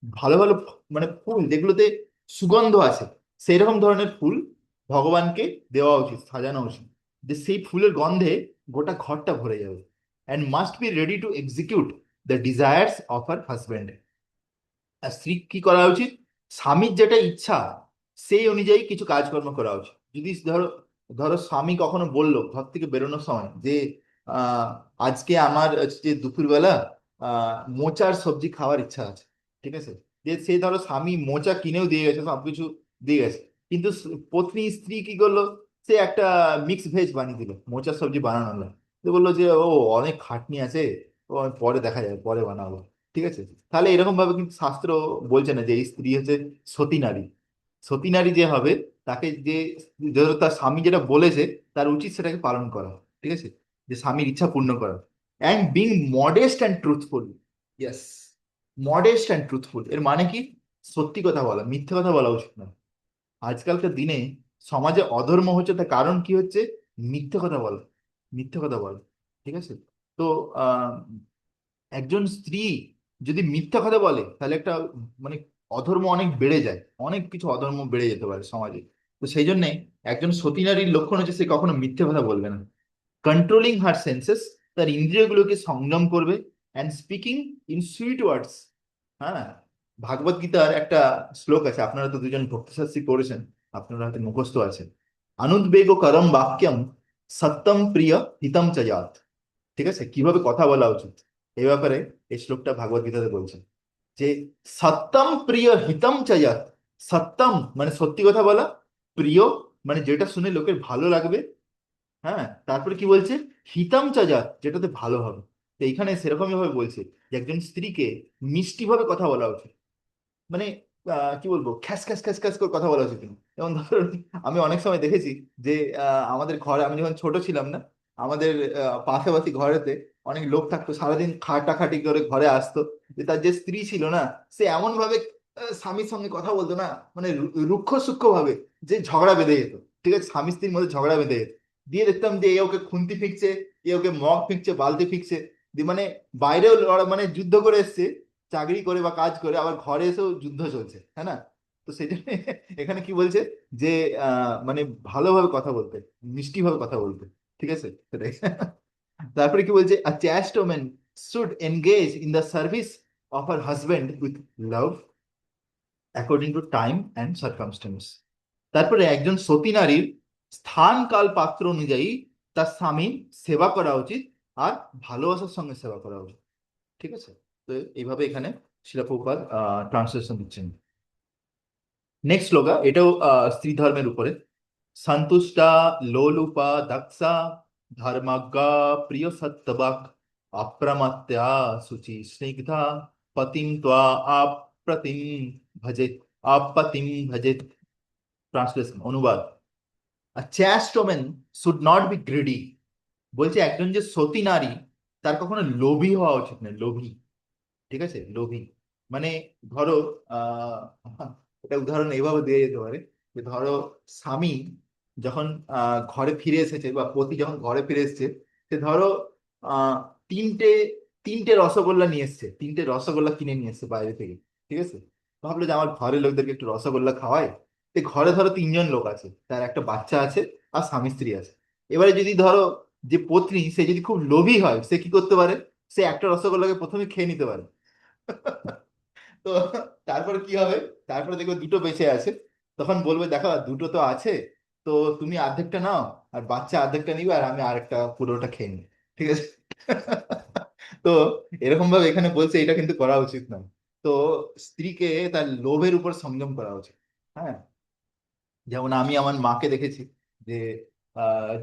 [SPEAKER 1] ভালো ভালো মানে ফুল যেগুলোতে সুগন্ধ আছে, সেই রকম ধরনের ফুল ভগবানকে দেওয়া উচিত, সাজানো উচিত, যে সেই ফুলের গন্ধে গোটা ঘরটা ভরে যাবে। And must be ready to execute the desires of her husband. আর স্ত্রী কি করা উচিত, স্বামীর যেটা ইচ্ছা সেই অনুযায়ী কিছু কাজকর্ম করা উচিত। যদি ধরো ধরো স্বামী কখনো বললো ঘর থেকে বেরোনোর সময় যে আহ আজকে আমার হচ্ছে দুপুরবেলা মোচার সবজি খাওয়ার ইচ্ছা আছে। ঠিক আছে, যে সে ধরো স্বামী মোচা কিনেও দিয়ে গেছে, সবকিছু দিয়ে গেছে, কিন্তু পত্নী স্ত্রী কি করলো, সে একটা মিক্স ভেজ বানিয়ে দিল, মোচার সবজি বানানো হলো। তো বললো যে ও অনেক খাটনি আছে, ও পরে দেখা যাবে, পরে বানাবো। ঠিক আছে, তাহলে এরকম ভাবে কিন্তু শাস্ত্র বলছে না যে এই স্ত্রী হচ্ছে সতী নারী। সতী নারী যে হবে, তাকে যে ধরো তার স্বামী যেটা বলেছে, তার উচিত সেটাকে পালন করা। ঠিক আছে, যে স্বামীর ইচ্ছা পূর্ণ করা। And being modest and truthful. Yes, modest and truthful এর মানে কি, সত্যি কথা বলা, মিথ্যে কথা বলা উচিত না। আজকালকার দিনে সমাজে অধর্ম হচ্ছে, তার কারণ কি হচ্ছে, মিথ্যে কথা বলা, মিথ্যে কথা বলা। ঠিক আছে, তো আহ একজন স্ত্রী যদি মিথ্যা কথা বলে তাহলে একটা মানে অধর্ম অনেক বেড়ে যায়, অনেক কিছু অধর্ম বেড়ে যেতে পারে সমাজে। তো সেই জন্য একজন সতী নারীর লক্ষণ হচ্ছে সে কখনো মিথ্যে কথা বলবে না। কন্ট্রোলিং হার সেন্সেস, তার ইন্দ্রিয়গুলোকে সংযম করবে। অ্যান্ড স্পিকিং ইন সুইট ওয়ার্ডস। হ্যাঁ, ভাগবত গীতার একটা শ্লোক আছে, আপনারা তো দুজন ভক্তিশাস্ত্রী পড়েছেন, আপনারা হাতে মুখস্থ আছে। অনুদ্বেগ করম বাক্যম সত্যম প্রিয় হিতম চ জাত। ঠিক আছে, কিভাবে কথা বলা উচিত এই ব্যাপারে এই শ্লোকটা ভাগবত গীতাতে বলছে যে সত্যম প্রিয় হিতম চ জাত। সত্যম মানে সত্যি কথা বলা, প্রিয় মানে যেটা শুনে লোকের ভালো লাগবে, হ্যাঁ, তারপরে কি বলছে, হিতাম চাজা যেটাতে ভালো হবে। তো এইখানে সেরকমই ভাবে বলছে যে একজন স্ত্রীকে মিষ্টি ভাবে কথা বলা উচিত। মানে কি বলবো, খ্যাস খ্যাস খ্যাস খ্যাস করে কথা বলা উচিত না। যেমন ধরুন, আমি অনেক সময় দেখেছি যে আমাদের ঘরে আমি যখন ছোট ছিলাম না, আমাদের পাশাপাশি ঘরেতে অনেক লোক থাকতো, সারাদিন খাটাখাটি করে ঘরে আসতো, যে তার যে স্ত্রী ছিল না, সে এমন ভাবে স্বামীর সঙ্গে কথা বলতো না, মানে রুক্ষ সূক্ষ্ম ভাবে, যে ঝগড়া বেঁধে যেত। ঠিক আছে, স্বামী স্ত্রীর মধ্যে ঝগড়া বেঁধে যেত। দিয়ে দেখতাম যে এ ওকে খুন্তি ফিকছে, এ ওকে মগ ফিকছে, বালতি ফিকছে, দিয়ে মানে বাইরেও মানে যুদ্ধ করে এসছে, চাকরি করে বা কাজ করে, আবার ঘরে এসেও যুদ্ধ চলছে, হ্যাঁ না? তো সেই জন্য এখানে কি বলছে যে মানে ভালোভাবে কথা বলতে, মিষ্টি ভাবে কথা বলতে। ঠিক আছে, সেটাই। তারপরে কি বলছে, আ chaste woman should engage in the service of her husband with love according to time and circumstance। তারপরে একজন সতী নারীর স্থান কাল পাত্র অনুযায়ী তার স্বামীর সেবা করা উচিত, আর ভালোবাসার সঙ্গে সেবা করা উচিত। ঠিক আছে, তো এইভাবে এখানে শিলা প্রভুপাদ ট্রান্সলেশন দিচ্ছেন। নেক্সট শ্লোকা, এটাও স্ত্রী ধর্মের উপরে। সন্তুষ্টা লোলুপা দক্ষা ধর্মজ্ঞা প্রিয় সত্যবাক অপ্রমত্তা শুচি স্নিগ্ধা পতিম ত্বা আপ্রতিম ভজেত, আপতিম ভজেত। ট্রান্সলেশন অনুবাদ, A chaste woman should not be greedy। বলছে একজন যে সতী নারী, তার কখনো লোভী হওয়া উচিত নয়, লোভী। ঠিক আছে, লোভী মানে ধরো আহ এটা উদাহরণ এইভাবে দিয়ে যেতে পারে যে ধরো স্বামী যখন ঘরে ফিরে এসেছে, বা পতি যখন ঘরে ফিরে এসেছে, সে ধরো আহ তিনটে তিনটে রসগোল্লা নিয়ে এসছে, তিনটে রসগোল্লা কিনে নিয়ে এসছে বাইরে থেকে। ঠিক আছে, ভাবলো যে আমার ঘরের লোকদেরকে একটু রসগোল্লা খাওয়াই। তো ঘরে ধরো তিনজন লোক আছে, তার একটা বাচ্চা আছে, আর স্বামী স্ত্রী আছে। এবারে যদি ধরো যে পত্নী, সে যদি খুব লোভী হয়, সে কি করতে পারে, সে একটা রসগোল্লাকে প্রথমে খেয়ে নিতে পারে। তো তারপরে কি হবে, তারপরে দেখবে দুটো বেঁচে আছে, তখন বলবে দেখো দুটো তো আছে, তো তুমি অর্ধেকটা নাও, আর বাচ্চা অর্ধেকটা নিবে, আর আমি আরেকটা পুরোটা খেয়ে নিই। ঠিক আছে। তো এরকম ভাবে এখানে বলছে এটা কিন্তু করা উচিত না। তো স্ত্রীকে তার লোভের উপর সংযম করা উচিত। হ্যাঁ, যেমন আমি আমার মাকে দেখেছি যে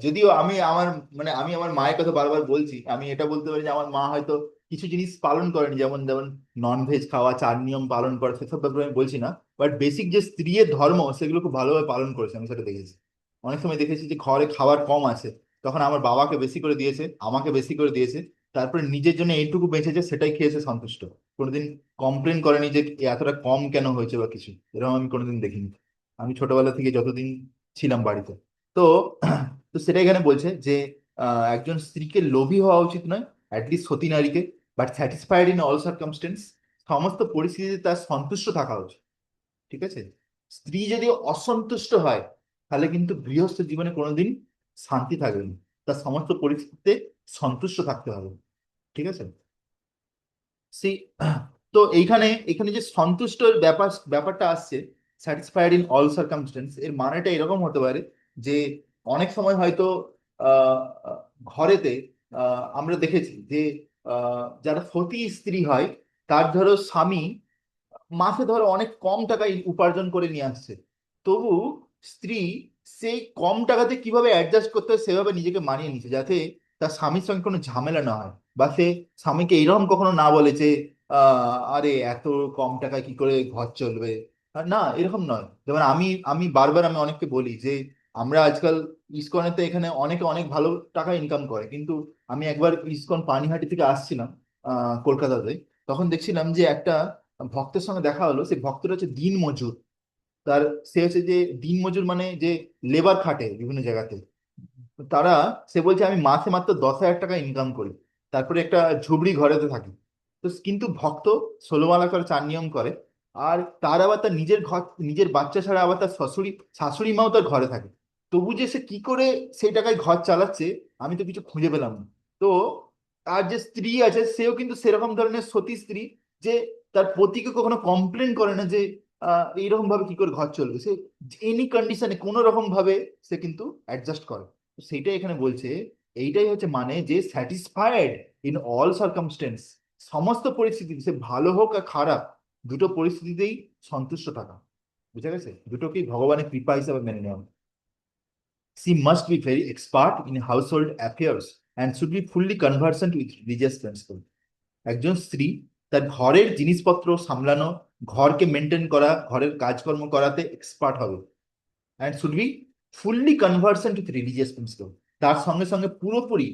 [SPEAKER 1] যদিও আমি আমার মানে আমি আমার মায়ের কথা বারবার বলছি, আমি এটা বলতে পারি যে আমার মা হয়তো কিছু জিনিস পালন করেনি, যেমন যেমন নন ভেজ খাওয়া, চার নিয়ম পালন করা, সেসব ব্যাপারে আমি বলছি না। বাট বেসিক যে স্ত্রীর ধর্ম, সেগুলো খুব ভালোভাবে পালন করেছে, আমি সেটা দেখেছি। অনেক সময় দেখেছি যে ঘরে খাবার কম আছে, তখন আমার বাবাকে বেশি করে দিয়েছে, আমাকে বেশি করে দিয়েছে, তারপরে নিজের জন্য এইটুকু বেঁচেছে সেটাই খেয়েছে সন্তুষ্ট। কোনোদিন কমপ্লেন করেনি যে এতটা কম কেন হয়েছে বা কিছু, এরকম আমি কোনোদিন দেখিনি, আমি ছোটবেলা থেকে যতদিন ছিলাম বাড়িতে। তো তো সেটা এখানে বলছে যে একজন স্ত্রীকে লোভী হওয়া উচিত নয়, অ্যাটলিস্ট সতী নারীকে, but satisfied in all circumstance. সমস্ত পরিস্থিতিতে তার সন্তুষ্ট থাকা উচিত। ঠিক আছে, স্ত্রী যদি অসন্তুষ্ট হয়, তাহলে কিন্তু গৃহস্থ জীবনে কোনোদিন শান্তি থাকবে না। তার সমস্ত পরিস্থিতিতে সন্তুষ্ট থাকতে হবে। ঠিক আছে, সি তো এইখানে এখানে যে সন্তুষ্টর ব্যাপারটা আসছে, স্যাটিসফাইড ইন অল সার্কামস্টেন্স, এর মানেটা এরকম হতে পারে যে অনেক সময় হয়তো আহ, আহ, ঘরেতে আমরা দেখেছি যে যারা সতী স্ত্রী হয়, তার ধরো স্বামী মাসে ধরো অনেক কম টাকায় উপার্জন করে নিয়ে আসছে, তবু স্ত্রী সেই কম টাকাতে কিভাবে অ্যাডজাস্ট করতে হয় সেভাবে নিজেকে মানিয়ে নিচ্ছে, যাতে তার স্বামীর সঙ্গে কোনো ঝামেলা না হয়, বা সে স্বামীকে এইরকম কখনো না বলে যে আরে এত কম টাকায় কি করে ঘর চলবে। আর না, এরকম নয়। যেমন আমি আমি বারবার আমি অনেককে বলি যে আমরা আজকাল ইসকনেতে এখানে অনেকে অনেক ভালো টাকা ইনকাম করে, কিন্তু আমি একবার ইসকন পানিহাটি থেকে আসছিলাম কলকাতাতে, তখন দেখছিলাম যে একটা ভক্তের সঙ্গে দেখা হলো। সেই ভক্তটা হচ্ছে দিন মজুর। তার সে হচ্ছে যে দিন মজুর মানে যে লেবার খাটে বিভিন্ন জায়গাতে। তারা, সে বলছে আমি মাসে মাত্র 10,000 টাকা ইনকাম করি, তারপরে একটা ঝুবড়ি ঘরেতে থাকি। তো কিন্তু ভক্ত ষোলোমালা করে 4 নিয়ম করে, আর তার আবার তার নিজের ঘর, নিজের বাচ্চা ছাড়া আবার তার শাশুড়ি শাশুড়ি মাও তার ঘরে থাকে। তবু যে সে কি করে সেই টাকায় ঘর চালাচ্ছে আমি তো কিছু খুঁজে পেলাম না। তো তার যে স্ত্রী আছে সেও কিন্তু সেরকম ধরনের সতী স্ত্রী, যে তার পতিকে কখনো কমপ্লেন করে না যে এইরকম ভাবে কি করে ঘর চলবে, সে এনি কন্ডিশনে কোনো রকম ভাবে সে কিন্তু অ্যাডজাস্ট করে। তো সেইটাই এখানে বলছে, এইটাই হচ্ছে মানে যে স্যাটিসফাইড ইন অল সার্কামস্টেন্স, সমস্ত পরিস্থিতি সে ভালো হোক আর খারাপ দুটো পরিস্থিতিতেই সন্তুষ্ট থাকা। বুঝা গেছে, দুটোকেই ভগবানের কৃপা হিসাবে মেনে নেওয়া। She must be very expert in household affairs and should be fully conversant with religious principle. একজন স্ত্রী তার ঘরের জিনিসপত্র সামলানো, ঘরকে মেনটেন করা, ঘরের কাজকর্ম করাতে এক্সপার্ট হবে, and should be fully conversant with religious principal. তার সঙ্গে সঙ্গে পুরোপুরি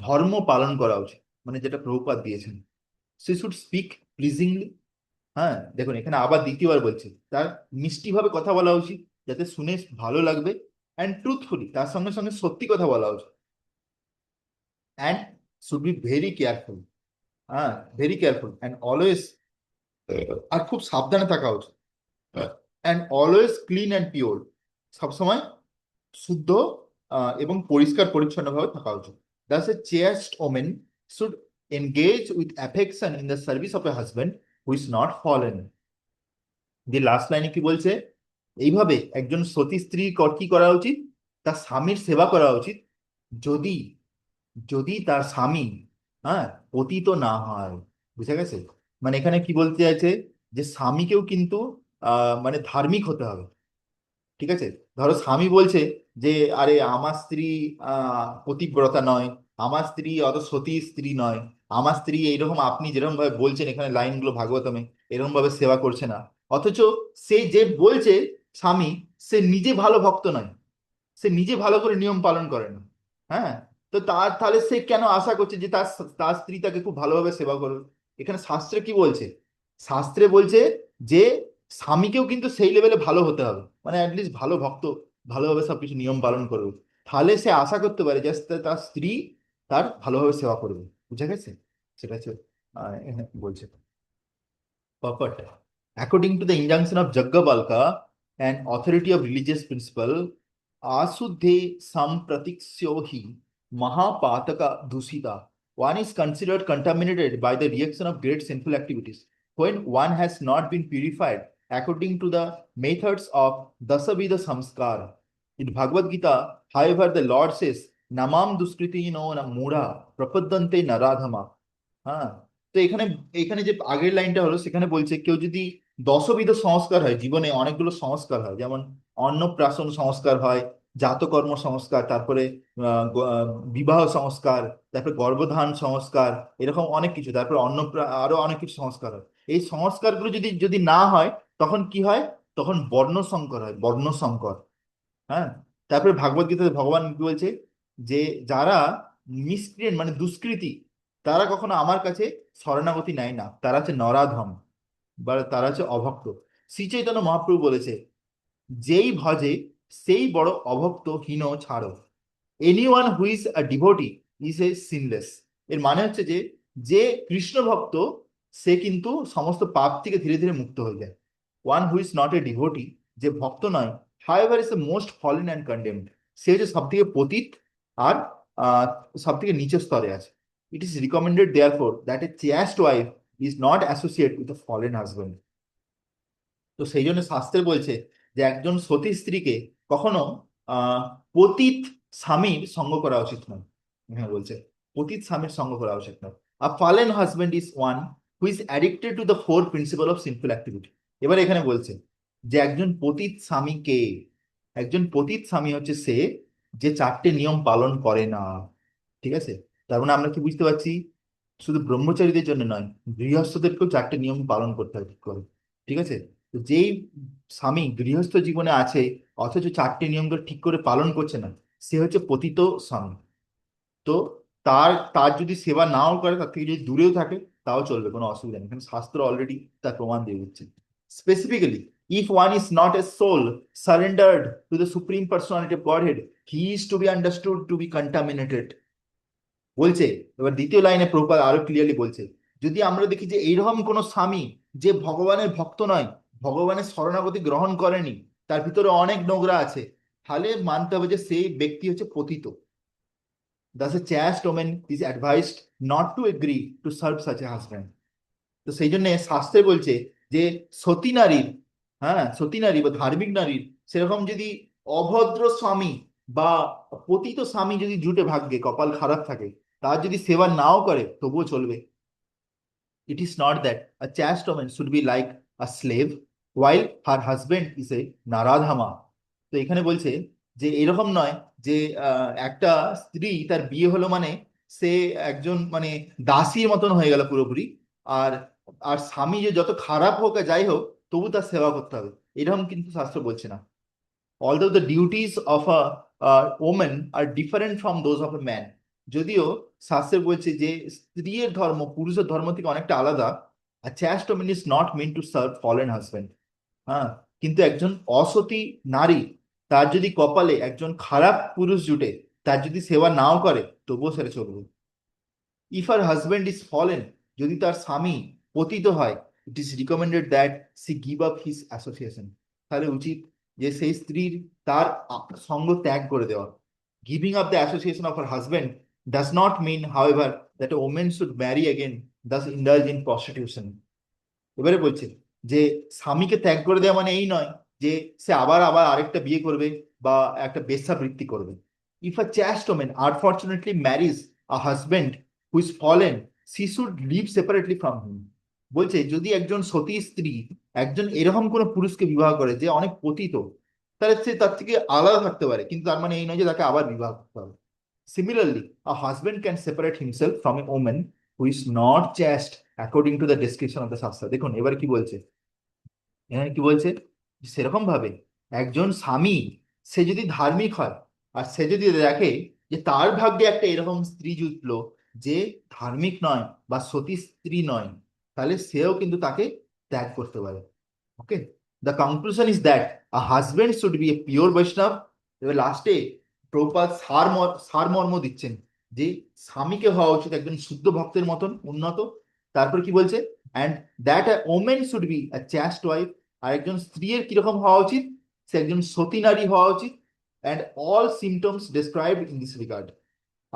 [SPEAKER 1] ধর্ম পালন করা উচিত, মানে যেটা প্রভুপাদ দিয়েছেন। She should speak pleasingly. হ্যাঁ দেখুন এখানে আবার দ্বিতীয়বার বলছে, তার মিষ্টি ভাবে কথা বলা উচিত যাতে শুনে ভালো লাগবে, অ্যান্ড ট্রুথফুলি, তার সঙ্গে সঙ্গে সত্যি কথা বলা উচিত, and should be very careful. হ্যাঁ, ভেরি কেয়ারফুল অ্যান্ড অলওয়েজ, আর খুব সাবধানে থাকা উচিত, and always clean and pure, সবসময় শুদ্ধ এবং পরিষ্কার পরিচ্ছন্নভাবে থাকা উচিত। Thus a chaste woman should engage with affection in the service of a husband who is not fallen. The last লাইনে কি বলছে, এইভাবে একজন সতী স্ত্রী কি করা উচিত, তার স্বামীর সেবা করা উচিত, যদি যদি তার স্বামী হ্যাঁ পতিত না হয়। বুঝা গেছে, মানে এখানে কি বলতে চাইছে, যে স্বামীকেও কিন্তু মানে ধার্মিক হতে হবে। ঠিক আছে, ধরো স্বামী বলছে যে আরে আমার স্ত্রী পতিব্রতা নয়, আমার স্ত্রী অত সতী স্ত্রী নয়, আমার স্ত্রী এইরকম আপনি যেরকম ভাবে বলছেন এখানে লাইনগুলো ভাগবতমে, এরকম ভাবে সেবা করছে না, অথচ সে যে বলছে স্বামী, সে নিজে ভালো ভক্ত নয়, সে নিজে ভালো করে নিয়ম পালন করে না। হ্যাঁ, তো তার তাহলে সে কেন আশা করছে যে তার তার স্ত্রী তাকে খুব ভালোভাবে সেবা করবে? এখানে শাস্ত্রে কি বলছে, শাস্ত্রে বলছে যে স্বামীকেও কিন্তু সেই লেভেলে ভালো হতে হবে, মানে অ্যাটলিস্ট ভালো ভক্ত, ভালোভাবে সবকিছু নিয়ম পালন করবে, তাহলে সে আশা করতে পারে যে তার স্ত্রী তার ভালোভাবে সেবা করবে। বুঝা গেছে, সেটা হচ্ছে এখানে বলছে purport. According to the injunction of Jaggabalka, an authority of religious principle, Asudhe Sampratiksyohi Mahapataka Dusita. One is considered contaminated by the reaction of great sinful activities when one has not been purified according to the methods of Dasavidha Samskar. In Bhagavad Gita, however, the Lord says, Namam Duskriti no Mudha Prapadante Naradhama. হ্যাঁ, তো এখানে এখানে যে আগের লাইনটা হলো সেখানে বলছে কেউ যদি দশবিধ সংস্কার হয়, জীবনে অনেকগুলো সংস্কার হয়, যেমন অন্নপ্রাশন সংস্কার হয়, জাতকর্ম সংস্কার, তারপরে বিবাহ সংস্কার, তারপরে গর্ভধান সংস্কার, এরকম অনেক কিছু, তারপরে আরো অনেক কিছু সংস্কার হয়। এই সংস্কারগুলো যদি যদি না হয় তখন কি হয়, তখন বর্ণ সংকর হয়, বর্ণ সংকর। হ্যাঁ, তারপরে ভাগবত গীতাতে ভগবান কি বলছে, যে যারা মিসক্রিয়েন্ট মানে দুষ্কৃতী, তারা কখনো আমার কাছে শরণাগতি নেয় না, তারা হচ্ছে নরাধম বা তারা হচ্ছে অভক্ত। শ্রী চৈতন্য মহাপ্রভু বলেছে, যেই ভজে সেই বড় অভক্ত হীন ছাড়ো। Anyone who is a devotee is a sinless. এর মানে হচ্ছে যে যে কৃষ্ণ ভক্ত সে কিন্তু সমস্ত পাপ থেকে ধীরে ধীরে মুক্ত হয়ে যায়। One who is not a devotee, যে ভক্ত নয়, however is the most fallen and condemned, সে হচ্ছে সব থেকে পতিত আর সব থেকে নিচু স্তরে আছে। ইট is recommended therefore that a chaste wife is not associate with a fallen husband. তো সেই জন্য শাস্ত্রে বলছে যে একজন সতী স্ত্রীকে কখনো পতিত স্বামীর সঙ্গ করা উচিত নয়। এখানে বলছে পতিত স্বামীর সঙ্গ করা উচিত নয়। A fallen husband is one who is addicted to the four principal of sinful activity. এবার এখানে বলছে যে একজন পতিত স্বামীকে, একজন পতিত স্বামী হচ্ছে সে যে 4টে নিয়ম পালন করে না। ঠিক আছে, তার মানে আমরা কি বুঝতে পারছি, শুধু ব্রহ্মচারীদের জন্য নয়, গৃহস্থদেরকেও 4টে নিয়ম পালন করতে হবে ঠিক করে। ঠিক আছে, তো যেই স্বামী গৃহস্থ জীবনে আছে অথচ 4টে নিয়মগুলো ঠিক করে পালন করছে না, সে হচ্ছে পতিত স্বামী। তো তার তার যদি সেবা নাও করে, তার থেকে যদি দূরেও থাকে তাও চলবে, কোনো অসুবিধা নেই, কারণ শাস্ত্র অলরেডি তার প্রমাণ দিয়ে দিচ্ছে। Specifically, if one is not a soul surrendered to the supreme personality of godhead, he is to be understood to be contaminated. বলছে, এবার দ্বিতীয় লাইনে প্রভুপাদ আরো ক্লিয়ারলি বলছে যদি আমরা দেখি যে এইরকম কোনো স্বামী যে ভগবানের ভক্ত নয়, ভগবানের শরণাগতি গ্রহণ করেনি, তার ভিতরে অনেক নোংরা আছে, তাহলে মানতে হবে যে সেই ব্যক্তি হচ্ছে পতিত। Thus a chaste woman is advised not to agree to serve such a husband. তো সেই জন্য শাস্ত্রে বলছে যে সতী নারীর, হ্যাঁ সতী নারী বা ধার্মিক নারীর সেরকম যদি অভদ্র স্বামী বা পতিত স্বামী যদি জুটে ভাগ্যে, কপাল খারাপ থাকে, তার যদি সেবা নাও করে তবুও চলবে। It is not that a chaste woman should be like a slave while her husband is a নারাধামা। তো এখানে বলছে যে এরকম নয় যে একটা স্ত্রী তার বিয়ে হলো মানে সে একজন মানে দাসীর মতন হয়ে গেল পুরোপুরি, আর আর স্বামী যে যত খারাপ হোক আর যাই হোক তবু তার সেবা করতে হবে, এরকম কিন্তু শাস্ত্র বলছে না। Although the duties of a woman are different from those of a man, যদিও শাস্ত্রে বলছে যে স্ত্রীর ধর্ম পুরুষের ধর্ম থেকে অনেকটা আলাদা, a chaste woman is not meant to serve fallen husband। হ্যাঁ, কিন্তু একজন অসতী নারী, তার যদি কপালে একজন খারাপ পুরুষ জুটে, তার যদি সেবা নাও করে তবুও সেটা চলবে। If her husband is fallen, যদি তার স্বামী পতিত হয়, it is recommended that she give up his association, তাহলে উচিত যে সেই স্ত্রীর তার সঙ্গ ত্যাগ করে দেওয়া। Giving up the association of her husband does not mean however that a women should marry again, thus indulge in prostitution. এবারে বলছে যে স্বামীকে ত্যাগ করে দেওয়া মানে এই নয় যে সে আবার আবার আরেকটা বিয়ে করবে বা একটা বেশ্যাবৃত্তি করবে। If a chaste woman unfortunately marries a husband who is fallen, she should live separately from him। বলছে যদি একজন সতী স্ত্রী একজন এরকম কোন পুরুষকে বিবাহ করে যে অনেক পতিত, তাহলে সে তার থেকে আলাদা থাকতে পারে, কিন্তু তার মানে এই নয় যে তাকে আবার বিবাহ করতে হবে। Similarly, a husband can separate himself from a woman who is not chaste according to the description of the শাস্ত্র। দেখুন এবার কি বলছে, এখানে কি বলছে, সেরকম ভাবে একজন স্বামী সে যদি ধার্মিক হয়, আর সে যদি দেখে যে তার ভাগ্যে একটা এরকম স্ত্রী জুটলো যে ধার্মিক নয় বা সতী স্ত্রী নয়, তাহলে সেও কিন্তু তাকে ত্যাগ করতে পারে। Okay, the conclusion is that a husband should be a pure Vaishnava. এবার লাস্টে প্রভুপাদ সারমর্ম দিচ্ছেন যে স্বামীকে হওয়া উচিত একজন শুদ্ধ ভক্তের মতন উন্নত। তারপর কি বলছে, and that a women should be a chaste wife. আর একজন স্ত্রীর কিরকম হওয়া উচিত, সে একজন সতী নারী হওয়া উচিত। And all symptoms described in this regard.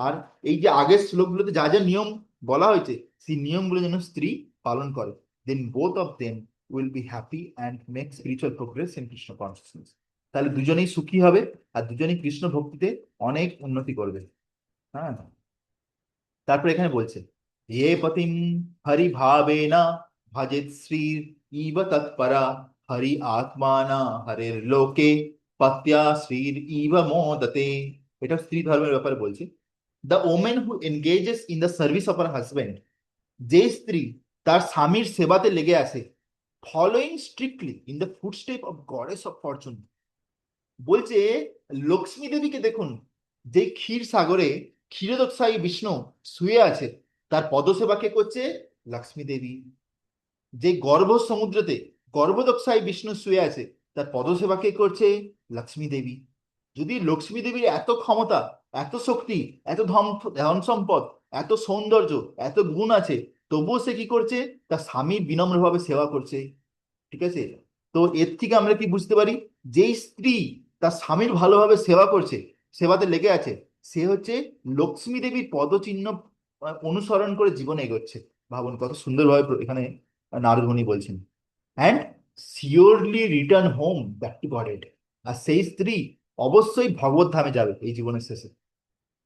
[SPEAKER 1] আর এই যে আগের শ্লোকগুলোতে যা যা নিয়ম বলা হয়েছে সেই নিয়মগুলো যেন স্ত্রী পালন করে, then both of them will be happy and make spiritual progress in Krishna consciousness. তাহলে দুজনেই সুখী হবে আর দুজনেই কৃষ্ণ ভক্তিতে অনেক উন্নতি করবে। হ্যাঁ, তারপর এখানে বলছে ये पतिं हरि भावेन भजेत श्री इव तत्परा हरि आत्माना हरेर लोके पत्या श्रीर इव मोदते। এটা স্ত্রী ধর্মের ব্যাপারে বলছে। The women who engages in the service of her husband, যে স্ত্রী তার স্বামীর সেবাতে লেগে আছে, following strictly in the footstep of goddess of fortune. বলছে লক্ষ্মী দেবীকে দেখুন, যে ক্ষীর সাগরে ক্ষীরোদকসায়ী বিষ্ণু শুয়ে আছে, তার পদসেবা কে করছে, লক্ষ্মী দেবী। যে গর্ভ সমুদ্রতে গর্ভদক্ষায় বিষ্ণু শুয়ে আছে, তার পদসেবা কে করছে, লক্ষ্মী দেবী। যদি লক্ষ্মী দেবীর এত ক্ষমতা, এত শক্তি, এত ধন ধন সম্পদ, এত সৌন্দর্য, এত গুণ আছে, তবুও সে কি করছে, তার স্বামীর বিনম্রভাবে সেবা করছে। ঠিক আছে, তো এর থেকে আমরা কি বুঝতে পারি, যেই স্ত্রী তার স্বামীর ভালোভাবে সেবা করছে, সেবাতে লেগে আছে, সে হচ্ছে লক্ষ্মী দেবীর পদচিহ্ন অনুসরণ করে জীবনে এগোচ্ছে। ভাবুন কত সুন্দরভাবে এখানে নারদমণি বলছেন। And surely return home back to godhead. আর সেই স্ত্রী অবশ্যই ভগবত ধামে যাবে এই জীবনের শেষে।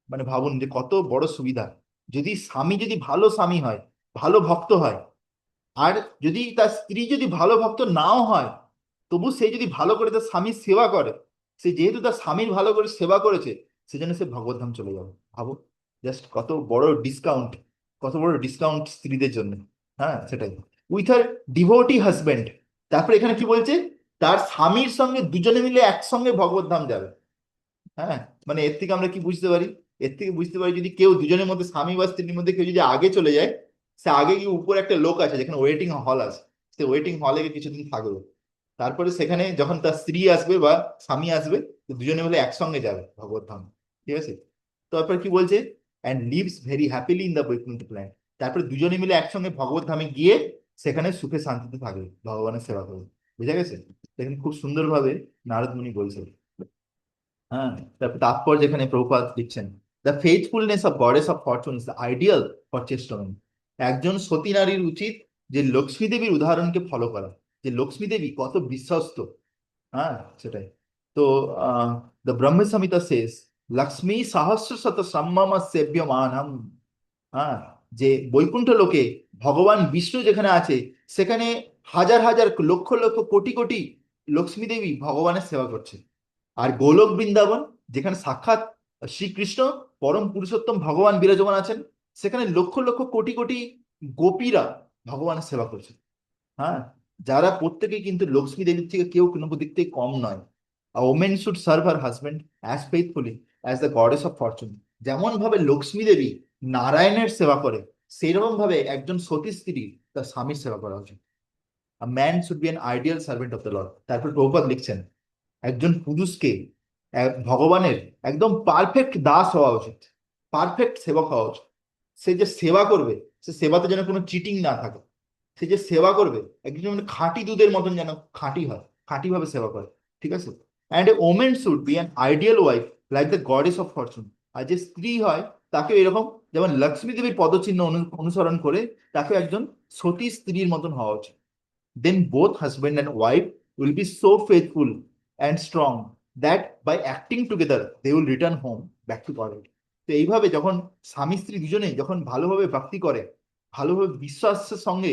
[SPEAKER 1] মানে ভাবুন যে কত বড় সুবিধা, যদি স্বামী যদি ভালো স্বামী হয়, ভালো ভক্ত হয়, আর যদি তার স্ত্রী যদি ভালো ভক্ত নাও হয়, তবু সে যদি ভালো করে তার স্বামীর সেবা করে, সে যেহেতু তার স্বামীর ভালো করে সেবা করেছে, সেজন্য সে ভগবদ্ধাম চলে যাবে। ভাবো জাস্ট কত বড় ডিসকাউন্ট, কত বড় ডিসকাউন্ট স্ত্রীদের জন্য। হ্যাঁ সেটাই, উইথ আর ডিভোটি হাজবেন্ড। তারপরে এখানে কি বলছে, তার স্বামীর সঙ্গে দুজনে মিলে একসঙ্গে ভগবদ্ধাম যাবে। হ্যাঁ, মানে এর থেকে আমরা কি বুঝতে পারি, এর থেকে বুঝতে পারি যদি কেউ দুজনের মধ্যে স্বামী বা স্ত্রীর মধ্যে কেউ যদি আগে চলে যায়, সে আগে গিয়ে উপরে একটা লোক আছে যেখানে ওয়েটিং হল আছে, সে ওয়েটিং হলে গিয়ে কিছুদিন থাকবে, তারপরে সেখানে যখন তার স্ত্রী আসবে বা স্বামী আসবে, তো দুজনে মিলে একসঙ্গে যাবে ভগবত ধাম। ঠিক আছে, তারপর কি বলছে, and lives very happily in the Vaikuntha planet. তারপরে দুজনে মিলে একসঙ্গে ভগবত ধামে গিয়ে সেখানে সুখে শান্তিতে থাকবে, ভগবানের সেবা করবে। বুঝা গেছে? দেখেন খুব সুন্দরভাবে নারদ মুনি বলছেন। হ্যাঁ, তারপর তাৎপর্য যেখানে প্রভুপাদ লিখছেন, the faithfulness of goddess of fortune is the ideal for chaste women. একজন সতী নারীর উচিত যে লক্ষ্মী দেবীর উদাহরণকে ফলো করা, যে লক্ষ্মী দেবী কত বিশ্বস্ত। হ্যাঁ, সেটাই তো। দ্য ব্রহ্ম সংহিতা শেষ, লক্ষ্মী সহস্র শত সম্মম সেব্যমানম। হ্যাঁ, যে বৈকুণ্ঠ লোকে ভগবান বিষ্ণু যেখানে আছে, সেখানে হাজার হাজার লক্ষ লক্ষ কোটি কোটি লক্ষ্মী দেবী ভগবানের সেবা করছে। আর গোলক বৃন্দাবন, যেখানে সাক্ষাৎ শ্রীকৃষ্ণ পরম পুরুষোত্তম ভগবান বিরাজমান আছেন, সেখানে লক্ষ লক্ষ কোটি কোটি গোপীরা ভগবানের সেবা করছে। হ্যাঁ, যারা প্রত্যেকে কিন্তু লক্ষ্মী দেবীর থেকে কেউ কোনো দিক থেকে কম নয়। A woman should serve her husband as faithfully as the goddess of fortune. যেমন ভাবে লক্ষ্মী দেবী নারায়ণের সেবা করে, সেরকম ভাবে একজন সতী স্ত্রী তার স্বামীর সেবা করা উচিত। A man should be an ideal servant of the Lord. তারপর প্রভুপাদ লিখছেন, একজন পুরুষকে ভগবানের একদম পারফেক্ট দাস হওয়া উচিত, পারফেক্ট সেবক হওয়া উচিত। সে যে সেবা করবে, সে সেবাতে যেন কোনো চিটিং না থাকে। সে যে সেবা করবে একদম যেন খাঁটি দুধের মতন যেন খাঁটি হয়, খাঁটি ভাবে সেবা করে। ঠিক আছে? And a women should be an ideal wife like the goddess of fortune. আর যে স্ত্রী হয় তাকে এরকম, যেমন লক্ষ্মী দেবীর পদচিহ্ন অনুসরণ করে, তাকে একজন সতী স্ত্রীর মতন হওয়া উচিত। Then both husband and wife will be so faithful and strong that by acting together they will return home back to God. তো এইভাবে যখন স্বামী স্ত্রী দুজনেই যখন ভালোভাবে ভক্তি করে, ভালোভাবে বিশ্বাসের সঙ্গে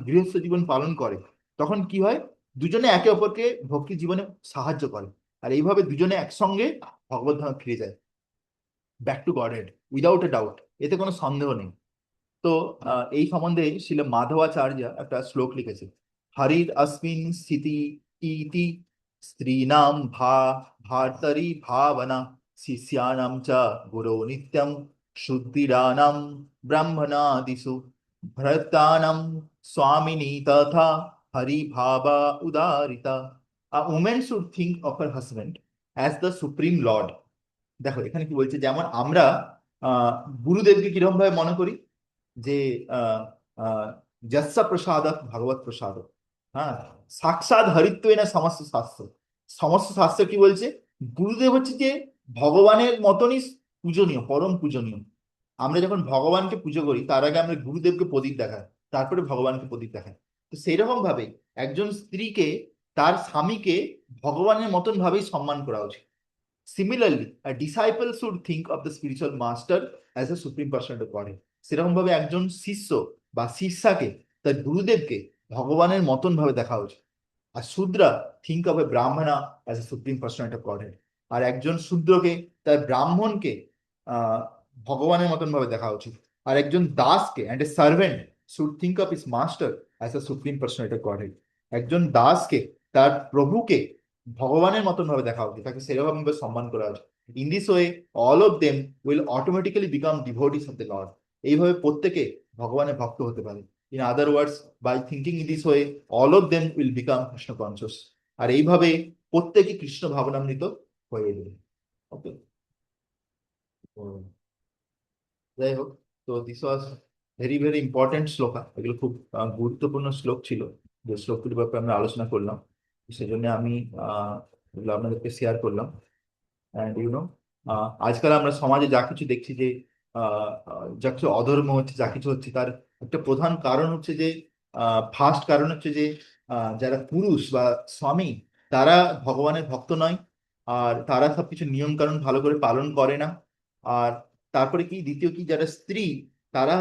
[SPEAKER 1] গৃহস্থ জীবন পালন করে, তখন কি হয়, দুজনে একে অপরকে ভক্তি জীবনে সাহায্য করে। আর এইভাবে দুজনে একসঙ্গে ভগবত ধামে ফিরে যায়, back to god head, without a doubt. এতে কোনো সন্দেহ নেই। তো এই সম্বন্ধে শিল মাধবাচার্য একটা শ্লোক লিখেছে, হরির অস্মিন স্থিতি ইতি স্ত্রীণাম ভার্তরি ভাবনা শিষ্যানাম চ গুরো নিত্যম শুদ্ধিরানাম ব্রাহ্মণাদিষু ভ্রাতানাম স্বামিনী তথা হরি ভাবা উদারিতা। A woman should think of her husband as the supreme lord. দেখো এখানে কি বলছে, যেমন আমরা আহ গুরুদেবকে কিরকম ভাবে মনে করি, যে আহ আহ যস্য প্রসাদ ভগবত প্রসাদ। হ্যাঁ, সাক্ষাৎ হরিত্বেন সমস্ত শাস্ত্র। সমস্ত শাস্ত্র কি বলছে, গুরুদেব হচ্ছে যে ভগবানের মতনই পূজনীয়, পরম পূজনীয়। আমরা যখন ভগবানকে পুজো করি তার আগে আমরা গুরুদেবকে প্রদীপ দেখাই, তারপরে ভগবানকে প্রদীপ দেখাই। তো সেই রকম ভাবে একজন স্ত্রীকে, তার স্বামীকে ভগবানের মতন ভাবেই সম্মান করা উচিত। Similarly, a disciple should think of the spiritual master as a supreme person of Godhead. সেরকম ভাবে একজন শিষ্য বা শিষ্যাকে, তার গুরুদেবকে ভগবানের মতন ভাবে দেখা উচিত। আর shudra think of a brahmana as a supreme personality of godhead. আর একজন শূদ্রকে, তার ব্রাহ্মণকে আহ ভগবানের মতন ভাবে দেখা উচিত। আর একজন দাসকে, and a servant should think of is master as a supreme personality of Godhead. একজন দাসকে, তার প্রভুকে ভগবানের মতন ভাবে দেখা উচিত, তাকে সেরকম ভাবে সম্মান করা উচিত। In this way all of them will automatically become devotees of the Lord. এইভাবে প্রত্যেকে ভগবানের ভক্ত হতে পারে। In other words, by thinking in this way all of them will become Krishna conscious. আর এইভাবে প্রত্যেকে কৃষ্ণ ভাবনামৃত হয়ে যাবে। ওকে, যাই হোক, তো this was very very important shloka. এগুলো খুব গুরুত্বপূর্ণ শ্লোক ছিল, যে শ্লোকটির ব্যাপারে আমরা আলোচনা করলাম। সেজন্য আমি এগুলো আপনাদেরকে শেয়ার করলাম। অ্যান্ড ইউনো, আজকাল আমরা সমাজে যা কিছু দেখছি, যে যা কিছু অধর্ম হচ্ছে, যা কিছু হচ্ছে, তার একটা প্রধান কারণ হচ্ছে যে, ফার্স্ট কারণ হচ্ছে যে যারা পুরুষ বা স্বামী, তারা ভগবানের ভক্ত নয়। আর তারা সবকিছু নিয়ম কানুন ভালো করে পালন করে না। আর তারপরে কি, দ্বিতীয় কি, যারা স্ত্রী, তারা